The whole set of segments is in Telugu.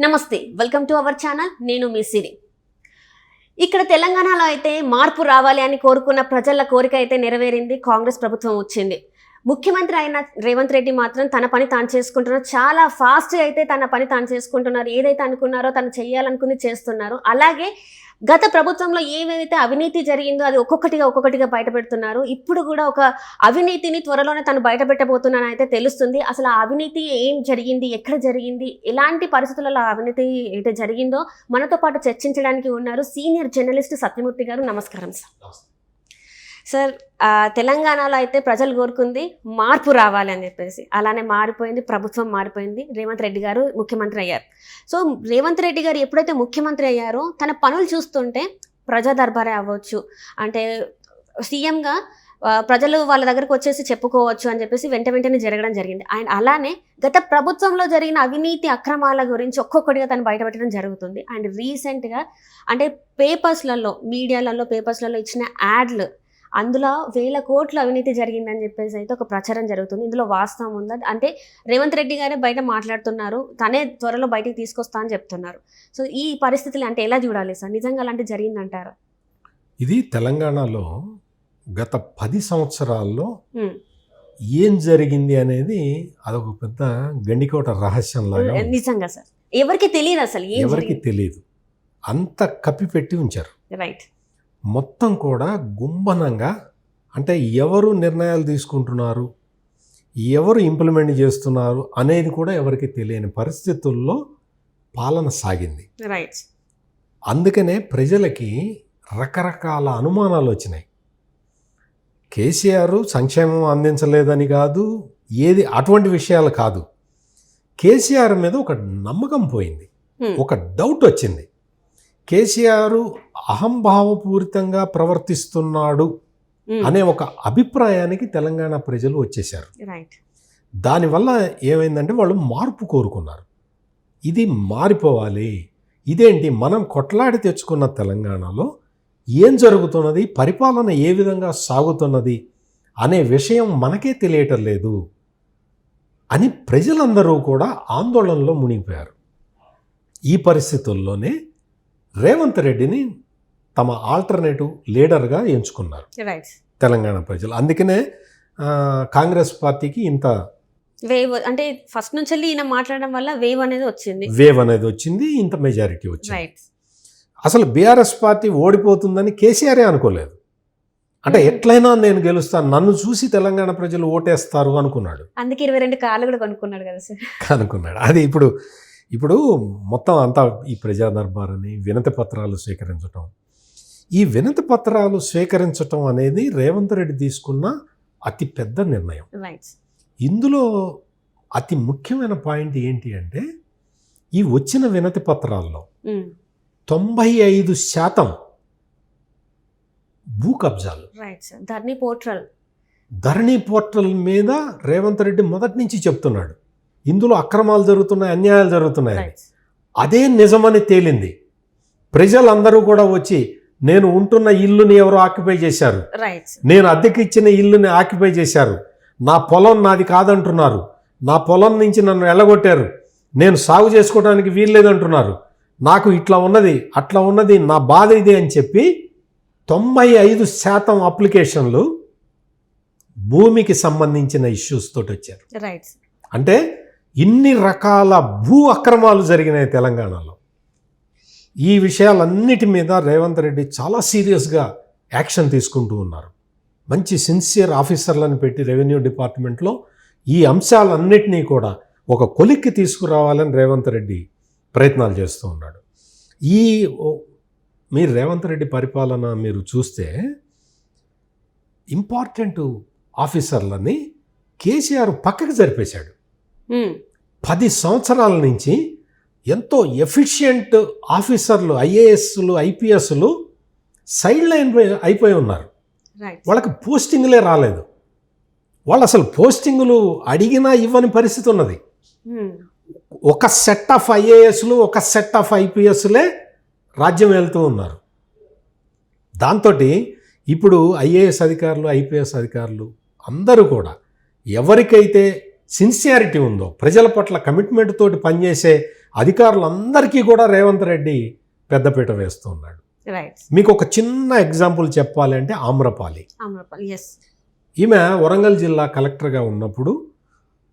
నమస్తే, వెల్కమ్ టు అవర్ ఛానల్. నేను మీ సిరి. ఇక్కడ తెలంగాణలో అయితే మార్పు రావాలి అని కోరుకున్న ప్రజల కోరిక అయితే నెరవేరింది. కాంగ్రెస్ ప్రభుత్వం వచ్చింది. ముఖ్యమంత్రి అయిన రేవంత్ రెడ్డి మాత్రం తన పని తాను చేసుకుంటున్నారు. చాలా ఫాస్ట్గా అయితే తన పని తాను చేసుకుంటున్నారు. ఏదైతే అనుకున్నారో తను చేయాలనుకుంది చేస్తున్నారు. అలాగే గత ప్రభుత్వంలో ఏవైతే అవినీతి జరిగిందో అది ఒక్కొక్కటిగా బయటపెడుతున్నారు. ఇప్పుడు కూడా ఒక అవినీతిని త్వరలోనే తను బయటపెట్టబోతున్నానని అయితే తెలుస్తుంది. అసలు ఆ అవినీతి ఏం జరిగింది, ఎక్కడ జరిగింది, ఎలాంటి పరిస్థితులలో అవినీతి అయితే జరిగిందో మనతో పాటు చర్చించడానికి ఉన్నారు సీనియర్ జర్నలిస్ట్ సత్యమూర్తి గారు. నమస్కారం సార్. తెలంగాణలో అయితే ప్రజలు కోరుకుంది మార్పు రావాలి అని చెప్పేసి, అలానే మారిపోయింది. ప్రభుత్వం మారిపోయింది. రేవంత్ రెడ్డి గారు ముఖ్యమంత్రి అయ్యారు. సో రేవంత్ రెడ్డి గారు ఎప్పుడైతే ముఖ్యమంత్రి అయ్యారో తన పనులు చూస్తుంటే ప్రజా దర్బారే అవ్వచ్చు, అంటే సీఎంగా ప్రజలు వాళ్ళ దగ్గరకు వచ్చేసి చెప్పుకోవచ్చు అని చెప్పేసి వెంటనే జరగడం జరిగింది. అండ్ అలానే గత ప్రభుత్వంలో జరిగిన అవినీతి అక్రమాల గురించి ఒక్కొక్కటిగా తను బయటపెట్టడం జరుగుతుంది. అండ్ రీసెంట్గా అంటే పేపర్స్లలో, మీడియాలలో, పేపర్స్లలో ఇచ్చిన యాడ్లు, అందులో 1000 కోట్ల అవినీతి జరిగిందని చెప్పేసి అయితే ఒక ప్రచారం జరుగుతుంది. ఇందులో వాస్తవం ఉందా? అంటే రేవంత్ రెడ్డి గారే బయట మాట్లాడుతున్నారు, తనే త్వరలో బయటకు తీసుకొస్తా అని చెప్తున్నారు. సో ఈ పరిస్థితులు అంటే ఎలా చూడాలి సార్? నిజంగా అలాంటి జరిగిందంటారా? ఇది తెలంగాణలో గత 10 సంవత్సరాల్లో ఏం జరిగింది అనేది అదొక పెద్ద గండికోట రహస్యం లాగా. నిజంగా సార్ ఎవరికి తెలియదు, అసలు ఎవరికి తెలియదు. అంత కప్పిపెట్టి ఉంచారు. రైట్. మొత్తం కూడా గుంభనంగా, అంటే ఎవరు నిర్ణయాలు తీసుకుంటున్నారు, ఎవరు ఇంప్లిమెంట్ చేస్తున్నారు అనేది కూడా ఎవరికి తెలియని పరిస్థితుల్లో పాలన సాగింది. రైట్. అందుకనే ప్రజలకి రకరకాల అనుమానాలు వచ్చినాయి. కేసీఆర్ సంక్షేమం అందించలేదని కాదు, ఏది అటువంటి విషయాలు కాదు. కేసీఆర్ మీద ఒక నమ్మకం పోయింది, ఒక డౌట్ వచ్చింది. కేసీఆర్ అహంభావపూరితంగా ప్రవర్తిస్తున్నాడు అనే ఒక అభిప్రాయానికి తెలంగాణ ప్రజలు వచ్చేశారు. దానివల్ల ఏమైందంటే వాళ్ళు మార్పు కోరుకున్నారు. ఇది మారిపోవాలి, ఇదేంటి మనం కొట్లాడి తెచ్చుకున్న తెలంగాణలో ఏం జరుగుతున్నది, పరిపాలన ఏ విధంగా సాగుతున్నది అనే విషయం మనకే తెలియటం లేదు అని ప్రజలందరూ కూడా ఆందోళనలో మునిగిపోయారు. ఈ పరిస్థితుల్లోనే రేవంత్ రెడ్డిని తమ ఆల్టర్నేటివ్ లీడర్గా ఎంచుకున్నారు తెలంగాణ ప్రజలు. అందుకనే కాంగ్రెస్ పార్టీకి ఇంత వేవ్, అంటే ఫస్ట్ నుంచి ఈయన మాట్లాడడం వల్ల వేవ్ అనేది వచ్చింది, ఇంత మెజారిటీ వచ్చింది. అసలు బీఆర్ఎస్ పార్టీ ఓడిపోతుందని కేసీఆరే అనుకోలేదు. అంటే ఎట్లయినా నేను గెలుస్తాను, నన్ను చూసి తెలంగాణ ప్రజలు ఓటేస్తారు అనుకున్నాడు. అందుకే 22 కార్లు కూడా కొనుక్కున్నాడు కదా సార్. అనుకున్నాడు. అది ఇప్పుడు మొత్తం అంతా ఈ ప్రజా దర్బారని వినతి పత్రాలు స్వీకరించటం, ఈ వినతి పత్రాలు స్వీకరించటం అనేది రేవంత్ రెడ్డి తీసుకున్న అతి పెద్ద నిర్ణయం. ఇందులో అతి ముఖ్యమైన పాయింట్ ఏంటి అంటే, ఈ వచ్చిన వినతి పత్రాల్లో 95% భూ కబ్జాలు. ధరణి పోర్టల్ మీద రేవంత్ రెడ్డి మొదటి నుంచి చెప్తున్నాడు ఇందులో అక్రమాలు జరుగుతున్నాయి, అన్యాయాలు జరుగుతున్నాయి. అదే నిజమని తేలింది. ప్రజలందరూ కూడా వచ్చి నేను ఉంటున్న ఇల్లుని ఎవరు ఆక్యుపై చేశారు, నేను అద్దెకి ఇచ్చిన ఇల్లుని ఆక్యుపై చేశారు, నా పొలం నాది కాదంటున్నారు, నా పొలం నుంచి నన్ను ఎల్లగొట్టారు, నేను సాగు చేసుకోవడానికి వీల్లేదంటున్నారు, నాకు ఇట్లా ఉన్నది అట్లా ఉన్నది, నా బాధ ఇది అని చెప్పి 95% అప్లికేషన్లు భూమికి సంబంధించిన ఇష్యూస్ తోటి వచ్చారు. అంటే ఇన్ని రకాల భూ అక్రమాలు జరిగినాయి తెలంగాణలో. ఈ విషయాలన్నిటి మీద రేవంత్ రెడ్డి చాలా సీరియస్గా యాక్షన్ తీసుకుంటూ ఉన్నారు. మంచి సిన్సియర్ ఆఫీసర్లను పెట్టి రెవెన్యూ డిపార్ట్మెంట్లో ఈ అంశాలన్నిటినీ కూడా ఒక కొలిక్కి తీసుకురావాలని రేవంత్ రెడ్డి ప్రయత్నాలు చేస్తూ ఉన్నాడు. మీరు రేవంత్ రెడ్డి పరిపాలన మీరు చూస్తే ఇంపార్టెంట్ ఆఫీసర్లని కేసీఆర్ పక్కకి జరిపేశాడు. 10 సంవత్సరాల నుంచి ఎంతో ఎఫిషియెంట్ ఆఫీసర్లు, ఐఏఎస్లు, ఐపీఎస్లు సైడ్ లైన్ అయిపోయి ఉన్నారు. వాళ్ళకి పోస్టింగ్లే రాలేదు. వాళ్ళు అసలు పోస్టింగులు అడిగినా ఇవ్వని పరిస్థితి ఉన్నది. ఒక సెట్ ఆఫ్ ఐఏఎస్లు, ఒక సెట్ ఆఫ్ ఐపీఎస్లే రాజ్యం వెళ్తూ ఉన్నారు. దాంతో ఇప్పుడు ఐఏఎస్ అధికారులు, ఐపీఎస్ అధికారులు అందరూ కూడా ఎవరికైతే సిన్సియారిటీ ఉందో, ప్రజల పట్ల కమిట్మెంట్ తోటి పనిచేసే అధికారులందరికీ కూడా రేవంత్ రెడ్డి పెద్దపీట వేస్తూ ఉన్నాడు. రైట్. మీకు ఒక చిన్న ఎగ్జాంపుల్ చెప్పాలి అంటే ఆమ్రపాలి. ఎస్. ఈమె వరంగల్ జిల్లా కలెక్టర్గా ఉన్నప్పుడు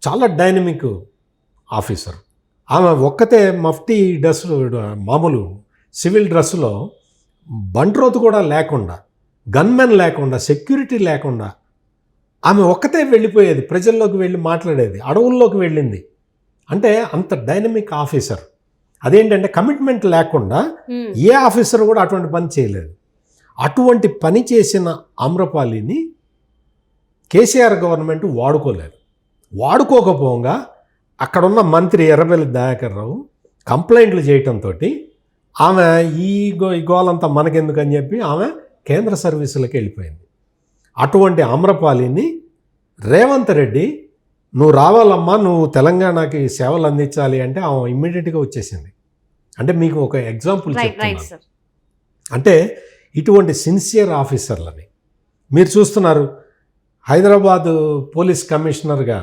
చాలా డైనమిక్ ఆఫీసర్. ఆమె ఒక్కతే మఫ్టీ డ్రెస్, మామూలు సివిల్ డ్రెస్సులో బంట్రోతు కూడా లేకుండా, గన్మెన్ లేకుండా, సెక్యూరిటీ లేకుండా ఆమె ఒక్కతే వెళ్ళిపోయేది, ప్రజల్లోకి వెళ్ళి మాట్లాడేది, అడవుల్లోకి వెళ్ళింది. అంటే అంత డైనమిక్ ఆఫీసర్. అదేంటంటే కమిట్మెంట్ లేకుండా ఏ ఆఫీసర్ కూడా అటువంటి పని చేయలేదు. అటువంటి పని చేసిన ఆమ్రపాలిని కేసీఆర్ గవర్నమెంట్ వాడుకోలేదు. వాడుకోకపోగా అక్కడున్న మంత్రి ఎర్రబెల్లి దయాకర్ రావు కంప్లైంట్లు చేయటంతో ఆమె ఈ గోలంతా మనకెందుకని చెప్పి ఆమె కేంద్ర సర్వీసులకు వెళ్ళిపోయింది. అటువంటి ఆమ్రపాలిని రేవంత్ రెడ్డి నువ్వు రావాలమ్మా, నువ్వు తెలంగాణకి సేవలు అందించాలి అంటే ఆమె ఇమ్మీడియట్గా వచ్చేసింది. అంటే మీకు ఒక ఎగ్జాంపుల్ చెప్తున్నాను. అంటే ఇటువంటి సిన్సియర్ ఆఫీసర్లని మీరు చూస్తున్నారు. హైదరాబాదు పోలీస్ కమిషనర్గా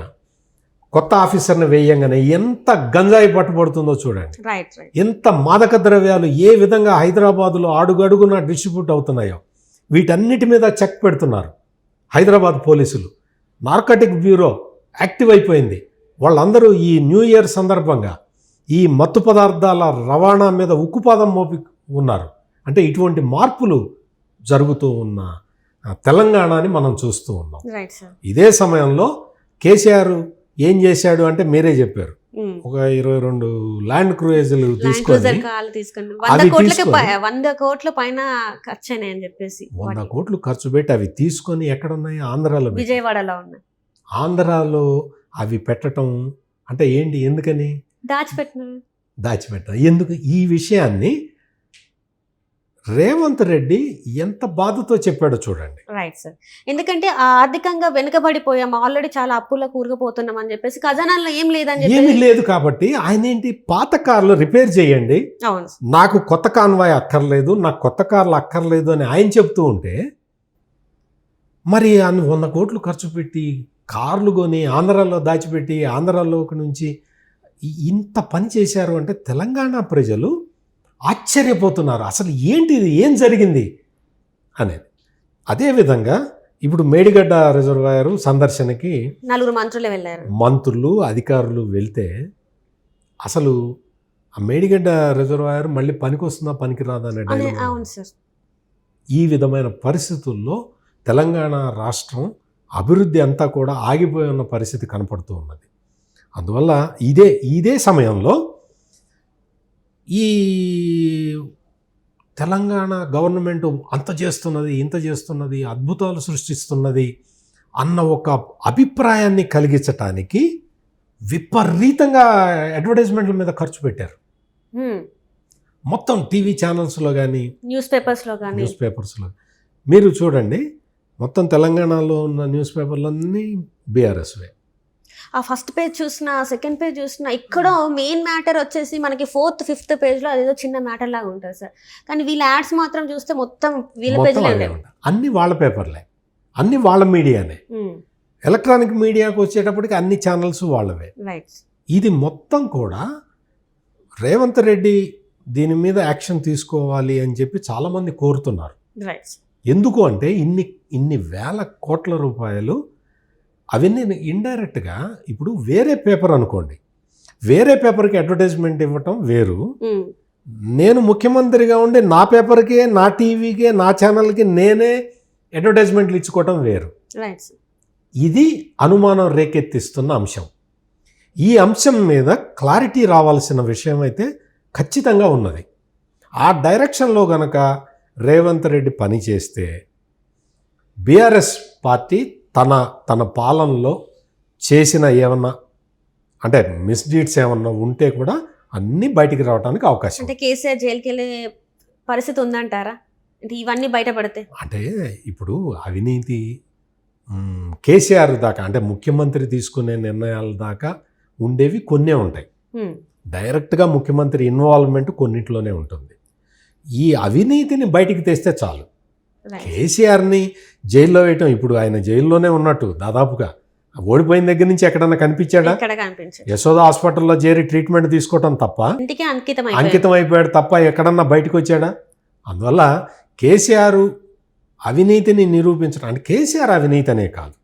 కొత్త ఆఫీసర్ని వేయంగానే ఎంత గంజాయి పట్టుబడుతుందో చూడండి. ఎంత మాదక ద్రవ్యాలు ఏ విధంగా హైదరాబాదులో అడుగడుగున డిస్ట్రిబ్యూట్ అవుతున్నాయో వీటన్నిటి మీద చెక్ పెడుతున్నారు హైదరాబాద్ పోలీసులు. నార్కటిక్ బ్యూరో యాక్టివ్ అయిపోయింది. వాళ్ళందరూ ఈ న్యూ ఇయర్ సందర్భంగా ఈ మత్తు పదార్థాల రవాణా మీద ఉక్కుపాదం మోపి ఉన్నారు. అంటే ఇటువంటి మార్పులు జరుగుతూ ఉన్న తెలంగాణని మనం చూస్తూ ఉన్నాం. ఇదే సమయంలో కేసీఆర్ ఏం చేశాడు అంటే మీరే చెప్పారు. ఒక 22 ల్యాండ్ క్రూయిజర్లు తీసుకొని 100 కోట్ల పైన ఖర్చు అయినాయని చెప్పేసి 100 కోట్లు ఖర్చు పెట్టి అవి తీసుకొని ఎక్కడున్నాయి? ఆంధ్రాలో, విజయవాడలో ఉన్నాయి. ఆంధ్రాలో అవి పెట్టడం అంటే ఏంటి? ఎందుకని దాచిపెట్టారు? ఎందుకు? ఈ విషయాన్ని రేవంత్ రెడ్డి ఎంత బాధతో చెప్పాడో చూడండి. Right sir. ఎందుకంటే ఆర్థికంగా వెనుకబడిపోయాం, ఆల్రెడీ చాలా అప్పుల్లో కూరుకుపోతున్నాం అని చెప్పేసి, ఖజానాల్లో ఏం లేదని ఏమీ లేదు కాబట్టి ఆయన ఏంటి, పాత కార్లు రిపేర్ చేయండి, నాకు కొత్త కాన్వాయ్ అక్కర్లేదు, నాకు కొత్త కార్లు అక్కర్లేదు అని ఆయన చెప్తూ ఉంటే, మరి ఆయన 100 కోట్లు ఖర్చు పెట్టి కార్లు కొని ఆంధ్రాలో దాచిపెట్టి ఆంధ్రాలోకి నుంచి ఇంత పని చేశారు అంటే తెలంగాణ ప్రజలు ఆశ్చర్యపోతున్నారు. అసలు ఏంటిది, ఏం జరిగింది అనేది. అదేవిధంగా ఇప్పుడు మేడిగడ్డ రిజర్వాయర్ సందర్శనకి 4 మంత్రులు వెళ్ళారు. మంత్రులు, అధికారులు వెళ్తే అసలు ఆ మేడిగడ్డ రిజర్వాయర్ మళ్ళీ పనికొస్తుందా పనికిరాదా అనే ఈ విధమైన పరిస్థితుల్లో తెలంగాణ రాష్ట్రం అభివృద్ధి అంతా కూడా ఆగిపోయి ఉన్న పరిస్థితి కనపడుతూ ఉన్నది. అందువల్ల ఇదే సమయంలో ఈ తెలంగాణ గవర్నమెంట్ అంత చేస్తున్నది, ఇంత చేస్తున్నది, అద్భుతాలు సృష్టిస్తున్నది అన్న ఒక అభిప్రాయాన్ని కలిగించటానికి విపరీతంగా అడ్వర్టైజ్మెంట్ల మీద ఖర్చు పెట్టారు. మొత్తం టీవీ ఛానల్స్లో కానీ న్యూస్ పేపర్స్లో మీరు చూడండి, మొత్తం తెలంగాణలో ఉన్న న్యూస్ పేపర్లన్నీ బీఆర్ఎస్వే. ఆ ఫస్ట్ పేజ్ చూసినా, సెకండ్ పేజ్ చూసినా, ఇక్కడ మెయిన్ మ్యాటర్ వచ్చేసి మనకి 4th, 5th పేజ్లో అదేదో చిన్న మ్యాటర్ లాగా ఉంటుంది సార్. కానీ వీళ్ళ యాడ్స్ మాత్రం చూస్తే మొత్తం వీళ్ళ పేజ్లే అన్ని వాళ్ళ పేపర్లే, అన్ని వాళ్ళ మీడియానే. ఎలక్ట్రానిక్ మీడియాకు వచ్చేటప్పటికి అన్ని ఛానల్స్ వాళ్ళవే. ఇది మొత్తం కూడా రేవంత్ రెడ్డి దీని మీద యాక్షన్ తీసుకోవాలి అని చెప్పి చాలామంది కోరుతున్నారు. ఎందుకు అంటే ఇన్ని వేల కోట్ల రూపాయలు అవన్నీ ఇండైరెక్ట్గా ఇప్పుడు వేరే పేపర్ అనుకోండి, వేరే పేపర్కి అడ్వర్టైజ్మెంట్ ఇవ్వటం వేరు. నేను ముఖ్యమంత్రిగా ఉండి నా పేపర్కే, నా టీవీకే, నా ఛానల్కి నేనే అడ్వర్టైజ్మెంట్లు ఇచ్చుకోవటం వేరు. ఇది అనుమానం రేకెత్తిస్తున్న అంశం. ఈ అంశం మీద క్లారిటీ రావాల్సిన విషయం అయితే ఖచ్చితంగా ఉన్నది. ఆ డైరెక్షన్లో గనక రేవంత్ రెడ్డి పని చేస్తే బీఆర్ఎస్ పార్టీ తన పాలనలో చేసిన ఏమన్నా అంటే మిస్డీడ్స్ ఏమన్నా ఉంటే కూడా అన్నీ బయటికి రావడానికి అవకాశం. అంటే కేసీఆర్ జైలుకి వెళ్ళే పరిస్థితి ఉందంటారా? అంటే ఇవన్నీ బయటపడితే అంటే ఇప్పుడు అవినీతి కేసీఆర్ దాకా అంటే ముఖ్యమంత్రి తీసుకునే నిర్ణయాల దాకా ఉండేవి కొన్నే ఉంటాయి. డైరెక్ట్గా ముఖ్యమంత్రి ఇన్వాల్వ్మెంట్ కొన్నింటిలోనే ఉంటుంది. ఈ అవినీతిని బయటికి తెస్తే చాలు. కేసీఆర్ని జైల్లో వేయటం, ఇప్పుడు ఆయన జైల్లోనే ఉన్నట్టు దాదాపుగా ఓడిపోయిన దగ్గర నుంచి ఎక్కడన్నా కనిపించాడా? ఇక్కడ కనిపించదు. యశోద హాస్పిటల్లో చేరి ట్రీట్మెంట్ తీసుకోవటం తప్ప, ఇంటికి అంకితం అయిపోయాడు తప్ప ఎక్కడన్నా బయటకు వచ్చాడా? అందువల్ల కేసీఆర్ అవినీతిని నిరూపించడం అంటే కేసీఆర్ అవినీతి అనే కాదు,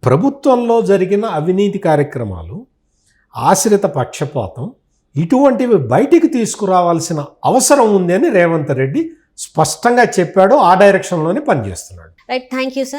ప్రభుత్వంలో జరిగిన అవినీతి కార్యక్రమాలు, ఆశ్రిత పక్షపాతం, ఇటువంటివి బయటికి తీసుకురావాల్సిన అవసరం ఉంది అని రేవంత్ రెడ్డి స్పష్టంగా చెప్పాడు. ఆ డైరెక్షన్లోనే పనిచేస్తున్నాడు. Right, thank you sir.